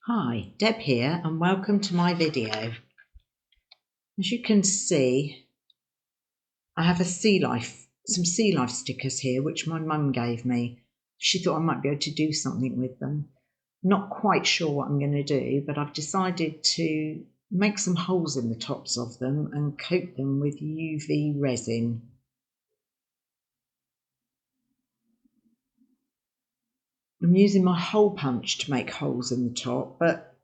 Hi, Deb here and welcome to my video. As you can see, I have some sea life stickers here which my mum gave me. She thought I might be able to do something with them. Not quite sure what I'm going to do, but I've decided to make some holes in the tops of them and coat them with UV resin. I'm using my hole punch to make holes in the top, but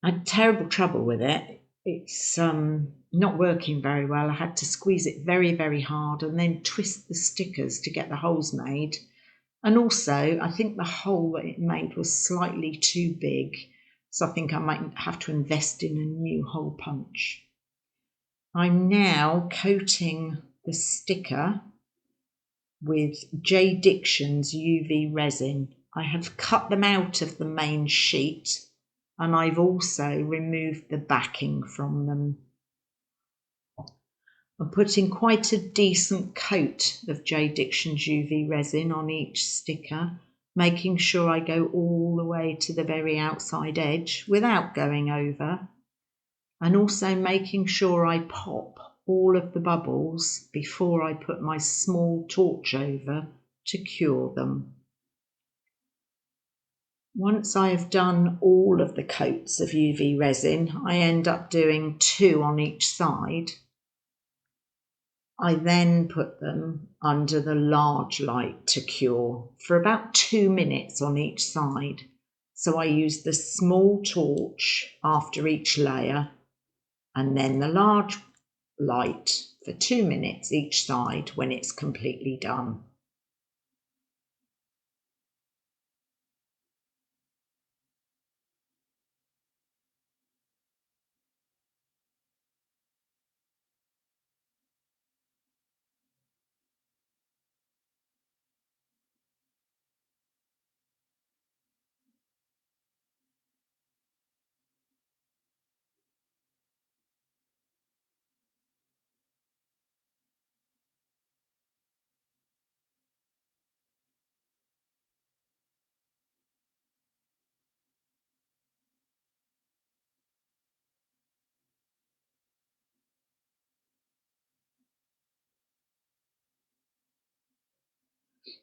I had terrible trouble with it. It's not working very well. I had to squeeze it very, very hard and then twist the stickers to get the holes made. And also, I think the hole that it made was slightly too big. So I think I might have to invest in a new hole punch. I'm now coating the sticker with JDiction's UV resin. I have cut them out of the main sheet and I've also removed the backing from them. I'm putting quite a decent coat of JDiction's UV resin on each sticker, making sure I go all the way to the very outside edge without going over, and also making sure I pop all of the bubbles before I put my small torch over to cure them. Once I have done all of the coats of UV resin, I end up doing 2 on each side. I then put them under the large light to cure for about 2 minutes on each side. So I use the small torch after each layer and then the large light for 2 minutes each side when it's completely done.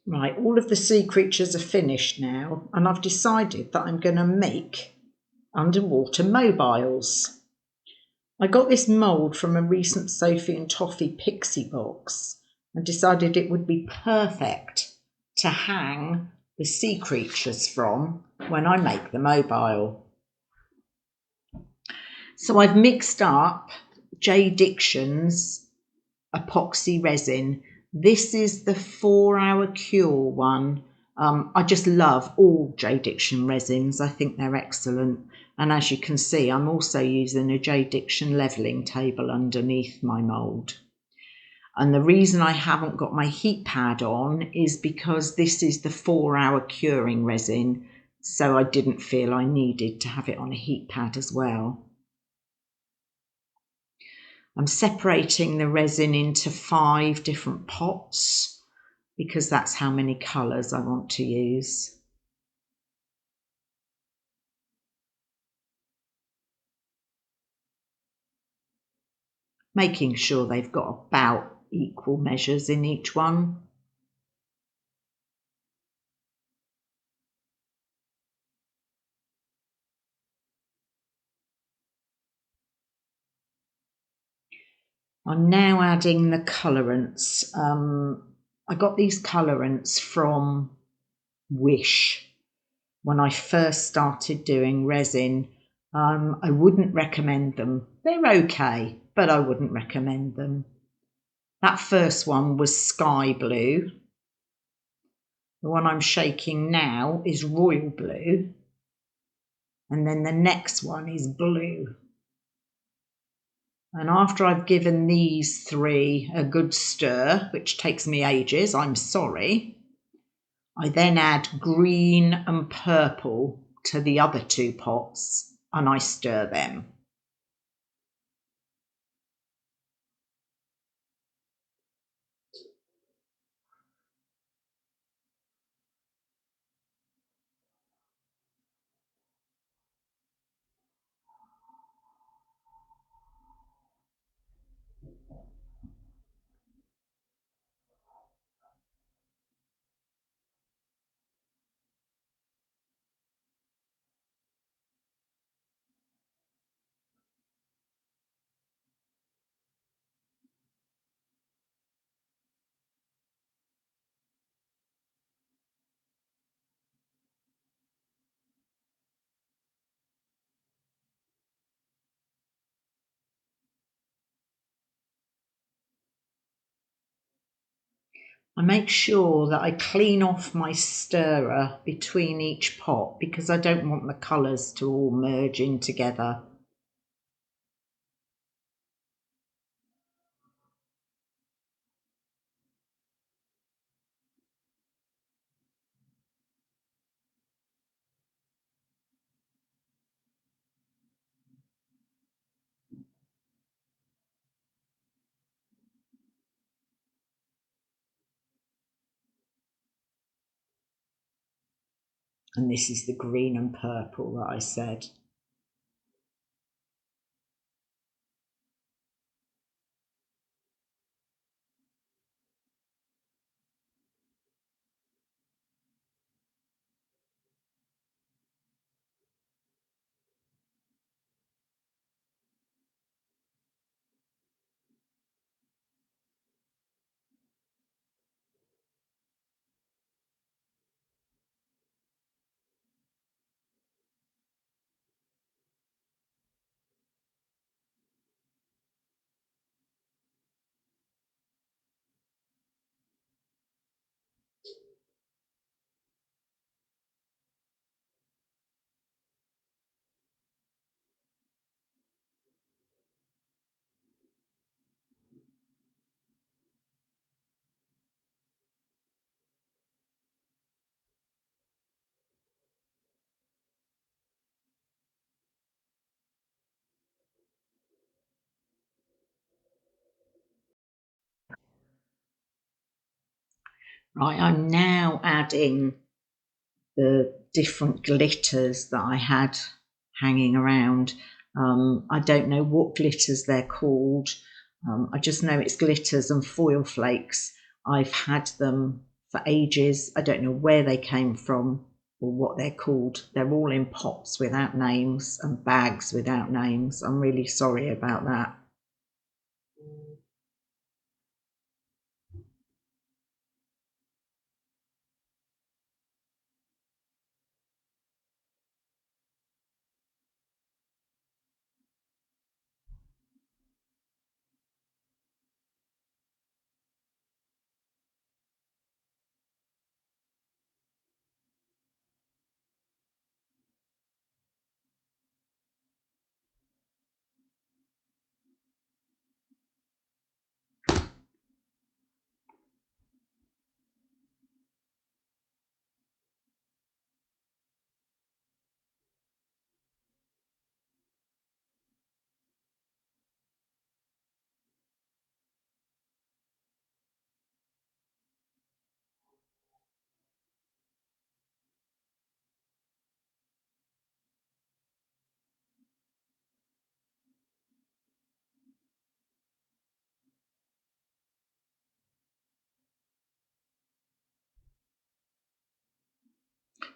Right, all of the sea creatures are finished now, and I've decided that I'm going to make underwater mobiles. I got this mould from a recent Sophie and Toffee Pixie box and decided it would be perfect to hang the sea creatures from when I make the mobile. So I've mixed up JDiction's Apoxy resin. This is the 4-hour cure one. I just love all JDiction resins. I think they're excellent. And as you can see, I'm also using a JDiction Leveling Table underneath my mould. And the reason I haven't got my heat pad on is because this is the 4-hour curing resin. So I didn't feel I needed to have it on a heat pad as well. I'm separating the resin into 5 different pots because that's how many colours I want to use. Making sure they've got about equal measures in each one. I'm now adding the colourants. I got these colourants from Wish when I first started doing resin. I wouldn't recommend them. They're okay, but I wouldn't recommend them. That first one was sky blue. The one I'm shaking now is royal blue. And then the next one is blue. And after I've given these 3 a good stir, which takes me ages, I'm sorry, I then add green and purple to the other 2 pots and I stir them. I make sure that I clean off my stirrer between each pot because I don't want the colours to all merge in together. And this is the green and purple that I said. Right, I'm now adding the different glitters that I had hanging around. I don't know what glitters they're called. I just know it's glitters and foil flakes. I've had them for ages. I don't know where they came from or what they're called. They're all in pots without names and bags without names. I'm really sorry about that.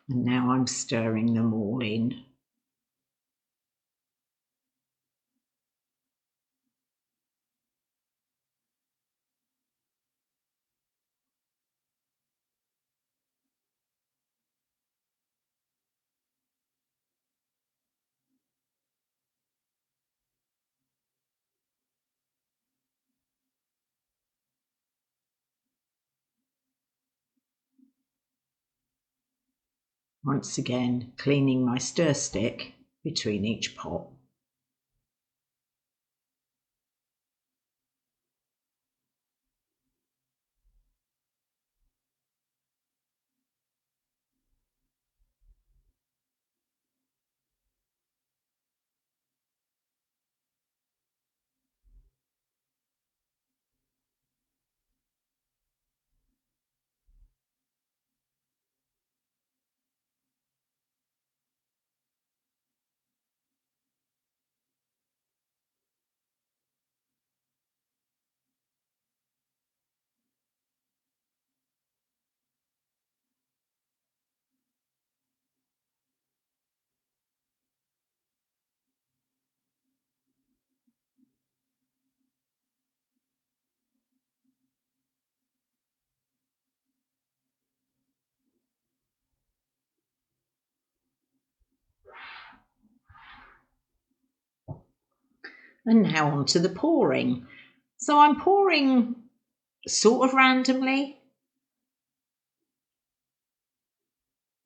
And now I'm stirring them all in. Once again, cleaning my stir stick between each pot. And now on to the pouring. So I'm pouring sort of randomly.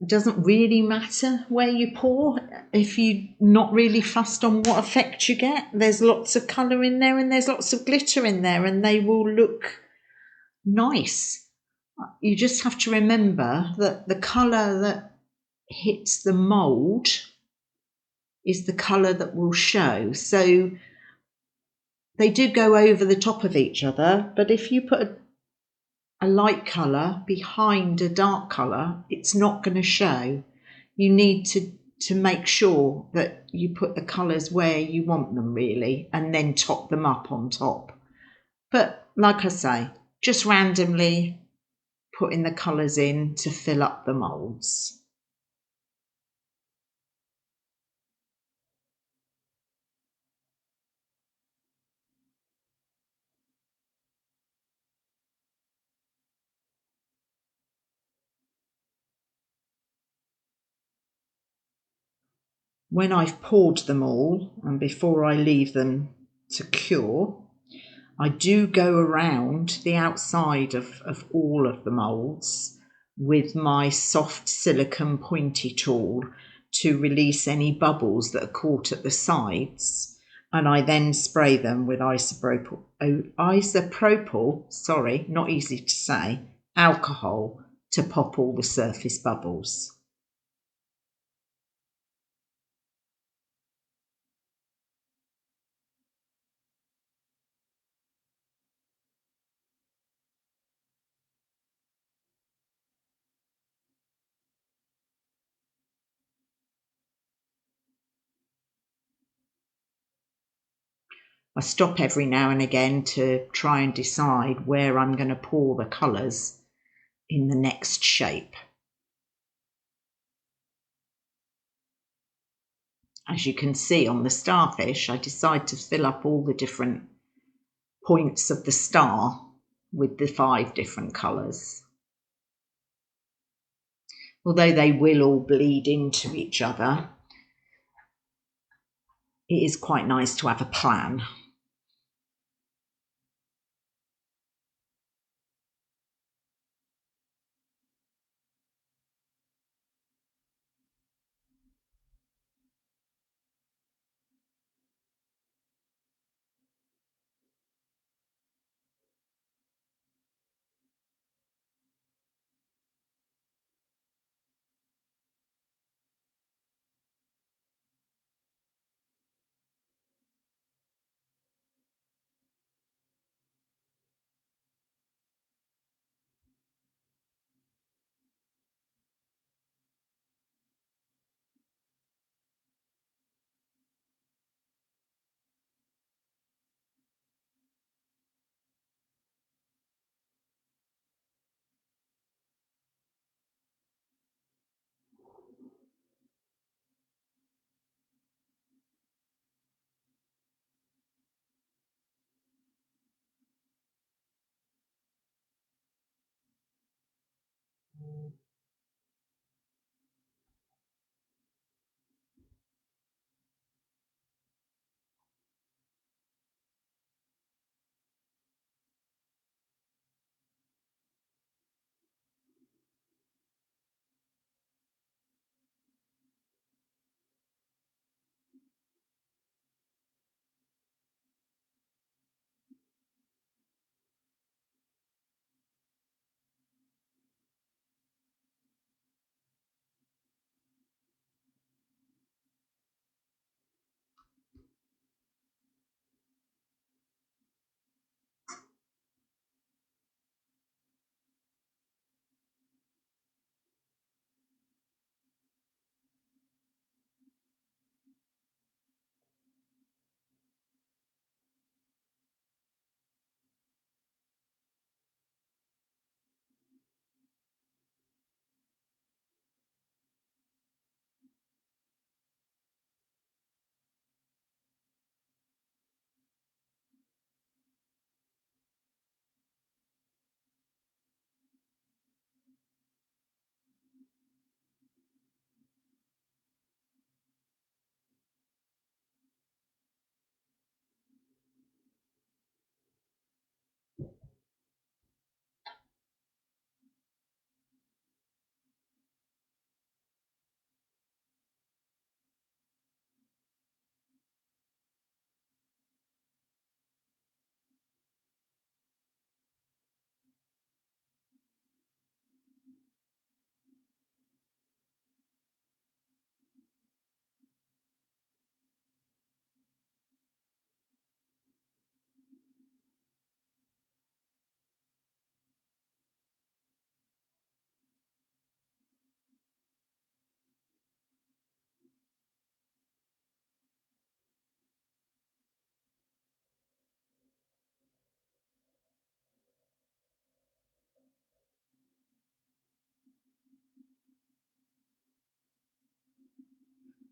It doesn't really matter where you pour if you're not really fussed on what effect you get. There's lots of colour in there and there's lots of glitter in there, and they will look nice. You just have to remember that the colour that hits the mould is the colour that will show. So they do go over the top of each other, but if you put a light colour behind a dark colour, it's not going to show. You need to make sure that you put the colours where you want them really, and then top them up on top. But like I say, just randomly putting the colours in to fill up the moulds. When I've poured them all, and before I leave them to cure, I do go around the outside of all of the moulds with my soft silicone pointy tool to release any bubbles that are caught at the sides, and I then spray them with isopropyl, sorry, not easy to say, alcohol to pop all the surface bubbles. I stop every now and again to try and decide where I'm going to pour the colours in the next shape. As you can see on the starfish, I decide to fill up all the different points of the star with the 5 different colours. Although they will all bleed into each other, it is quite nice to have a plan.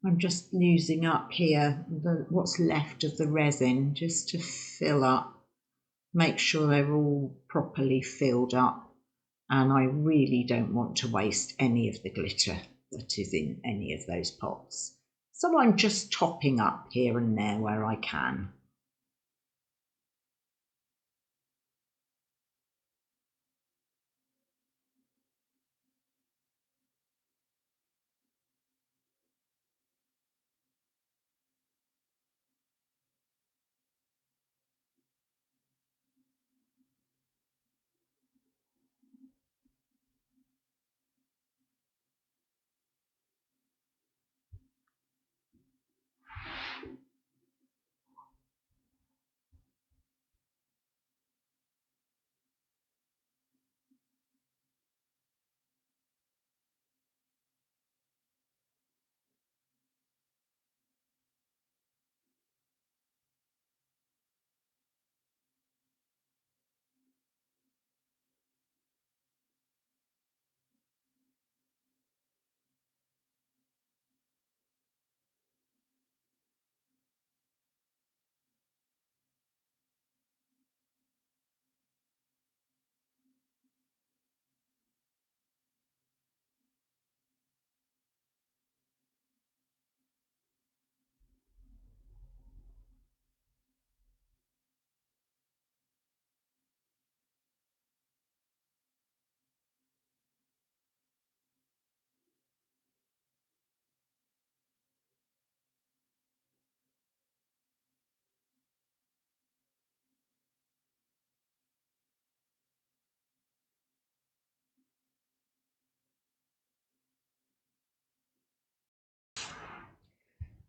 I'm just using up here what's left of the resin just to fill up, make sure they're all properly filled up, and I really don't want to waste any of the glitter that is in any of those pots. So I'm just topping up here and there where I can.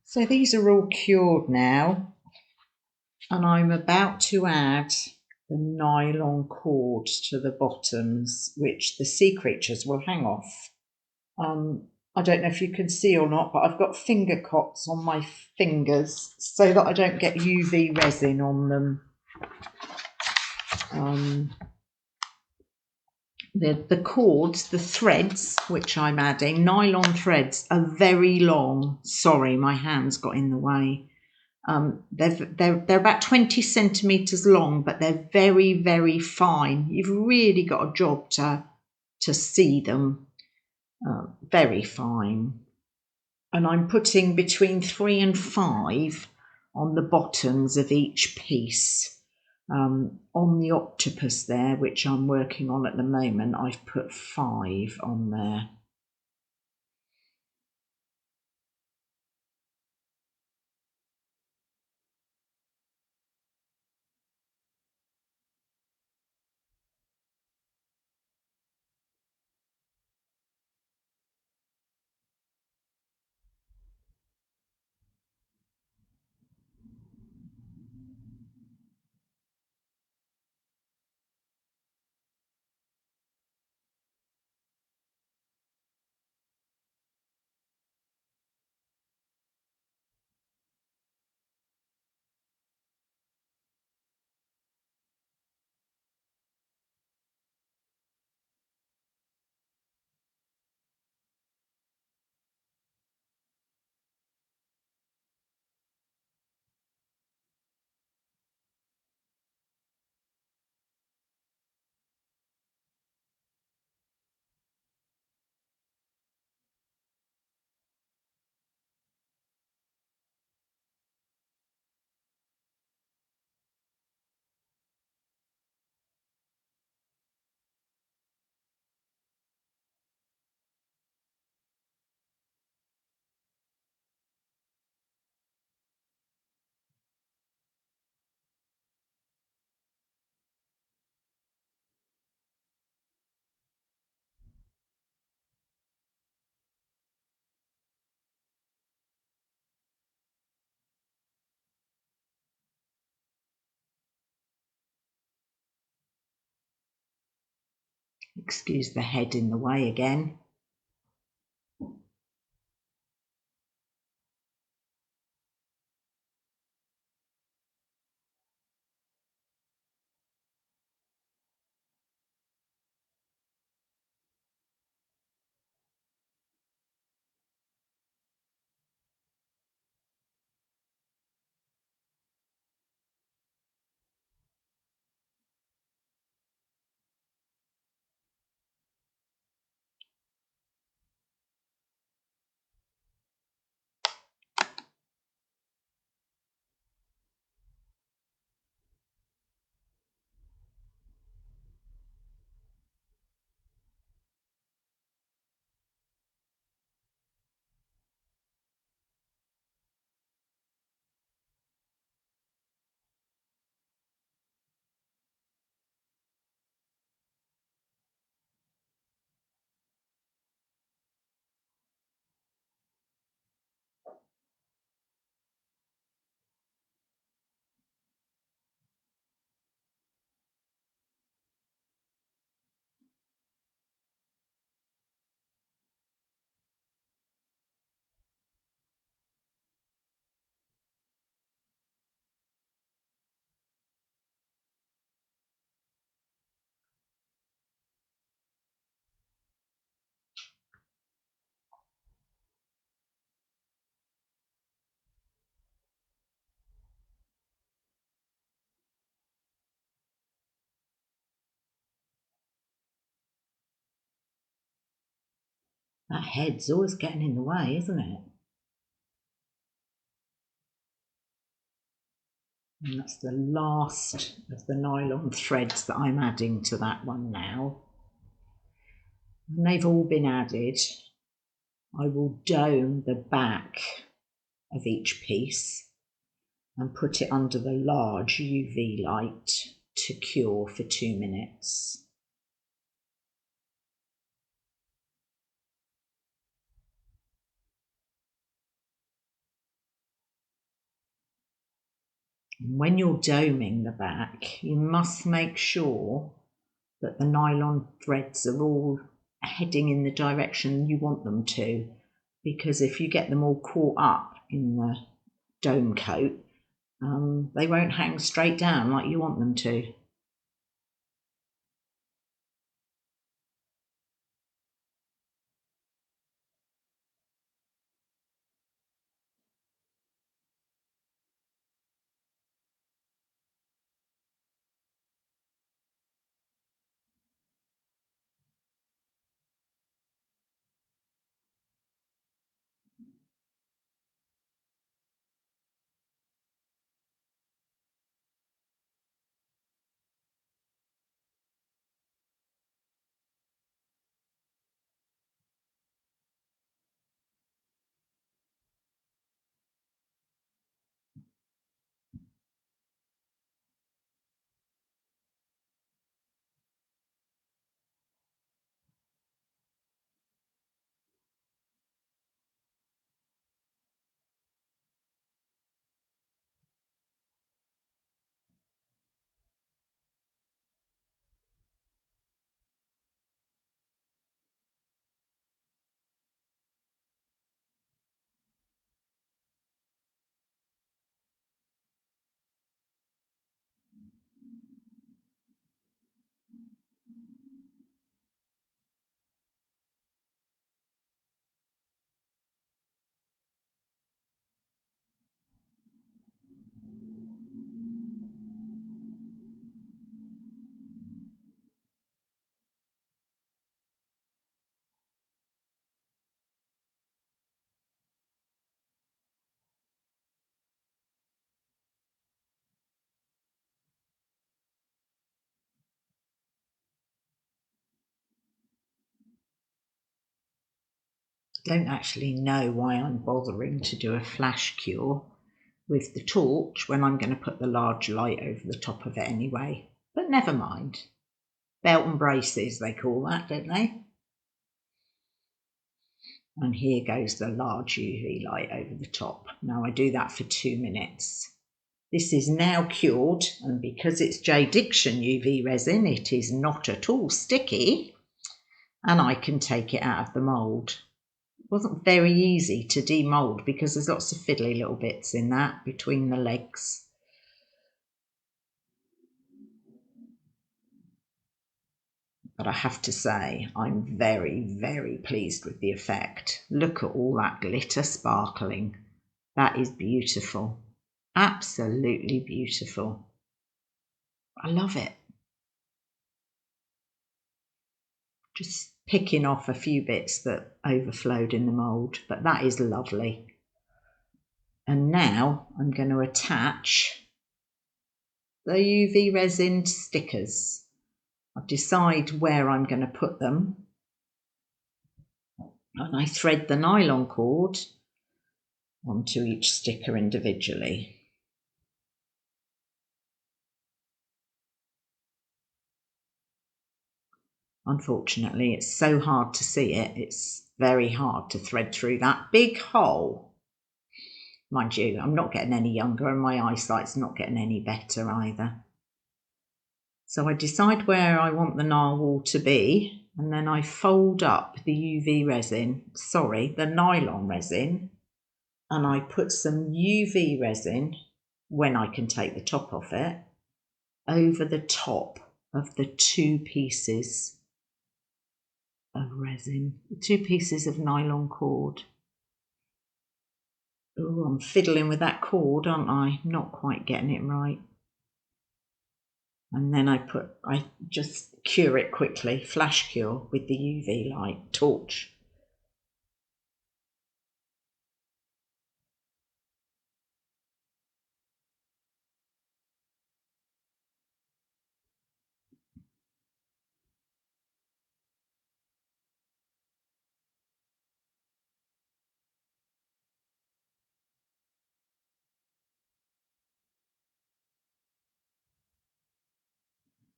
So these are all cured now, and I'm about to add the nylon cord to the bottoms, which the sea creatures will hang off. I don't know if you can see or not, but I've got finger cots on my fingers so that I don't get UV resin on them. The cords, the threads, which I'm adding, nylon threads, are very long. Sorry, my hands got in the way. They're about 20 centimetres long, but they're very, very fine. You've really got a job to see them. Very fine. And I'm putting between 3 and 5 on the bottoms of each piece. On the octopus there, which I'm working on at the moment, I've put 5 on there. Excuse the head in the way again. That head's always getting in the way, isn't it? And that's the last of the nylon threads that I'm adding to that one now. When they've all been added, I will dome the back of each piece and put it under the large UV light to cure for 2 minutes. And when you're doming the back, you must make sure that the nylon threads are all heading in the direction you want them to, because if you get them all caught up in the dome coat, they won't hang straight down like you want them to. Don't actually know why I'm bothering to do a flash cure with the torch when I'm going to put the large light over the top of it anyway. But never mind. Belt and braces, they call that, don't they? And here goes the large UV light over the top. Now I do that for 2 minutes. This is now cured, and because it's JDiction UV resin, it is not at all sticky, and I can take it out of the mould. It wasn't very easy to demould because there's lots of fiddly little bits in that between the legs. But I have to say, I'm very, very pleased with the effect. Look at all that glitter sparkling. That is beautiful. Absolutely beautiful. I love it. Just picking off a few bits that overflowed in the mould, but that is lovely. And now I'm going to attach the UV resin stickers. I've decided where I'm going to put them, and I thread the nylon cord onto each sticker individually. Unfortunately, it's so hard to see it. It's very hard to thread through that big hole. Mind you, I'm not getting any younger and my eyesight's not getting any better either. So I decide where I want the narwhal to be, and then I fold up the the nylon resin, and I put some UV resin, when I can take the top off it, over the top of the 2 pieces of resin, the 2 pieces of nylon cord. Oh, I'm fiddling with that cord, aren't I? Not quite getting it right. And then I just cure it quickly, flash cure with the UV light torch.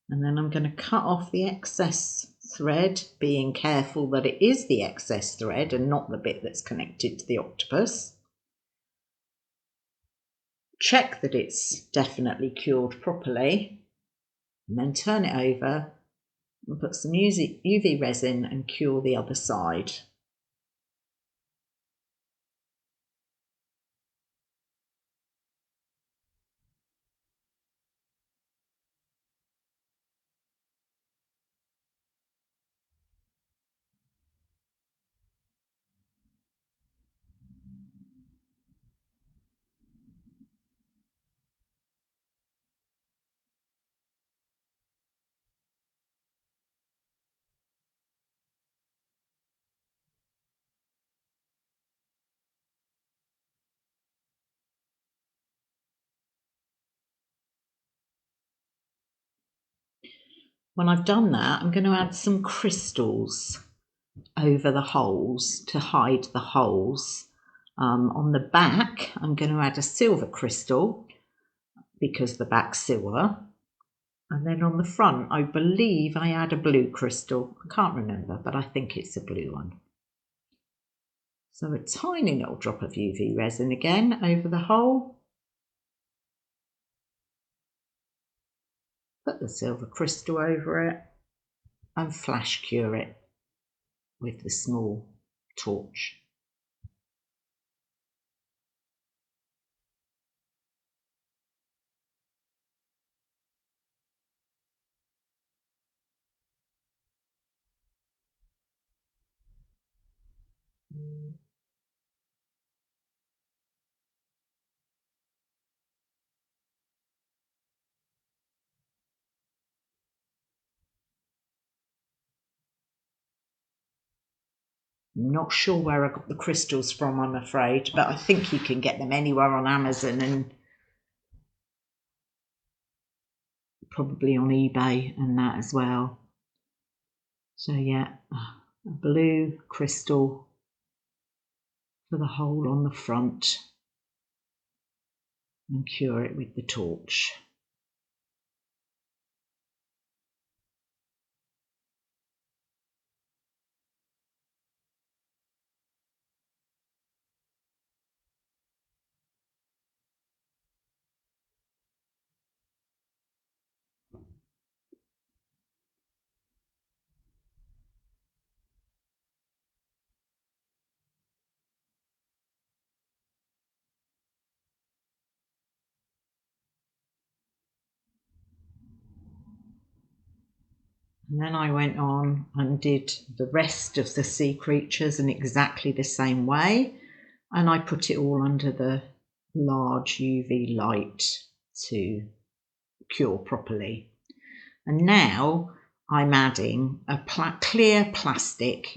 And then I'm going to cut off the excess thread, being careful that it is the excess thread and not the bit that's connected to the octopus. Check that it's definitely cured properly, and then turn it over and put some UV resin and cure the other side. When I've done that, I'm going to add some crystals over the holes to hide the holes. On the back, I'm going to add a silver crystal because the back's silver. And then on the front, I believe I add a blue crystal. I can't remember, but I think it's a blue one. So a tiny little drop of UV resin again over the hole. Put the silver crystal over it and flash cure it with the small torch. I'm not sure where I got the crystals from, I'm afraid, but I think you can get them anywhere on Amazon and probably on eBay and that as well. So yeah, a blue crystal for the hole on the front and cure it with the torch. And then I went on and did the rest of the sea creatures in exactly the same way. And I put it all under the large UV light to cure properly. And now I'm adding a clear plastic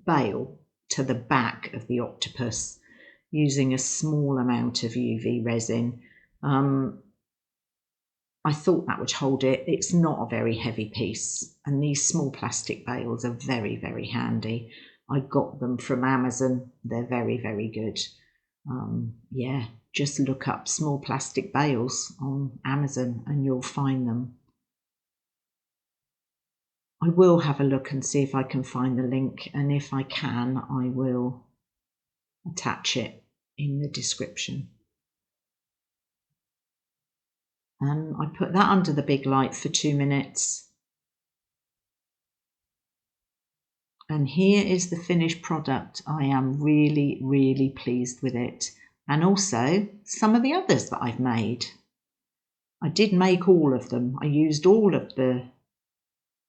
bail to the back of the octopus using a small amount of UV resin. I thought that would hold it. It's not a very heavy piece, and these small plastic bails are very, very handy. I got them from Amazon. They're very, very good. Yeah, just look up small plastic bails on Amazon and you'll find them. I will have a look and see if I can find the link, and if I can, I will attach it in the description. And I put that under the big light for 2 minutes. And here is the finished product. I am really, really pleased with it. And also some of the others that I've made. I did make all of them. I used all of the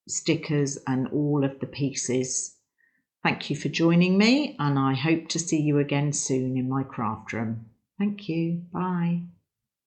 stickers and all of the pieces. Thank you for joining me, and I hope to see you again soon in my craft room. Thank you. Bye.